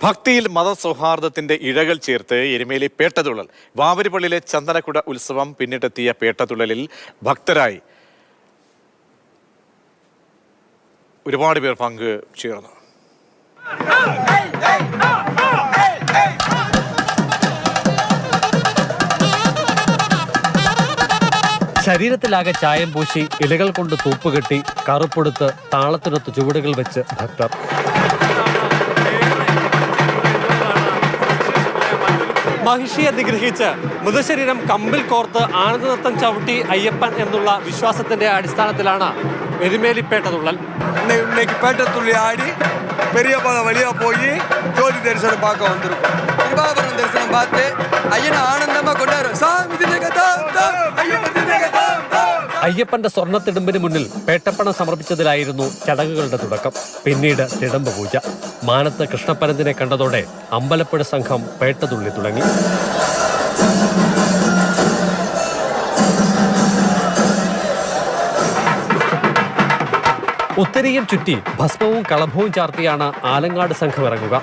ഭക്തിയിൽ മതസൗഹാർദ്ദത്തിന്റെ ഇഴകൾ ചേർത്ത് എരുമേലി പേട്ടതുള്ളൽ. വാവരിപ്പള്ളിയിലെ ചന്ദനക്കുട ഉത്സവം പിന്നിട്ടെത്തിയ പേട്ടതുള്ളലിൽ ഭക്തരായി ഒരുപാട് പേർ പങ്ക് ചേർന്നു. ശരീരത്തിലാകെ ചായം പൂശി ഇലകൾ കൊണ്ട് തൂപ്പുകെട്ടി കറുപ്പെടുത്ത് താളത്തിനൊത്ത് ചുവടുകൾ വെച്ച് ഭക്തർ. മഹിഷിയെ നിഗ്രഹിച്ച് മൃതശരീരം കമ്പിൽ കോർത്ത് ആനന്ദനൃത്തം ചവിട്ടി അയ്യപ്പൻ എന്നുള്ള വിശ്വാസത്തിന്റെ അടിസ്ഥാനത്തിലാണ് എരുമേലിപ്പേട്ടതുള്ളൽ. இன்னைக்கு பேட்டத்துள்ளி ஆடி பெரிய பாலம் வழியா போய் ஜோதி தரிசனம் பார்க்க வந்திருக்கோம். கிருபாபுரம் தரிசனம் பார்த்து ஐயனை ஆனந்தமா கொண்டாடுறோம். അയ്യപ്പന്റെ സ്വർണ്ണത്തിടുമ്പിന് മുന്നിൽ പേട്ടപ്പണം സമർപ്പിച്ചതിലായിരുന്നു ചടങ്ങുകളുടെ തുടക്കം. പിന്നീട് തിടമ്പ് പൂജ. മാനത്ത് കൃഷ്ണപ്പരന്തിനെ കണ്ടതോടെ അമ്പലപ്പുഴ സംഘം പേട്ടതുള്ളി തുടങ്ങി. ഉത്തരീയം ചുറ്റി ഭസ്മവും കളഭവും ചാർത്തിയാണ് ആലങ്ങാട് സംഘം ഇറങ്ങുക.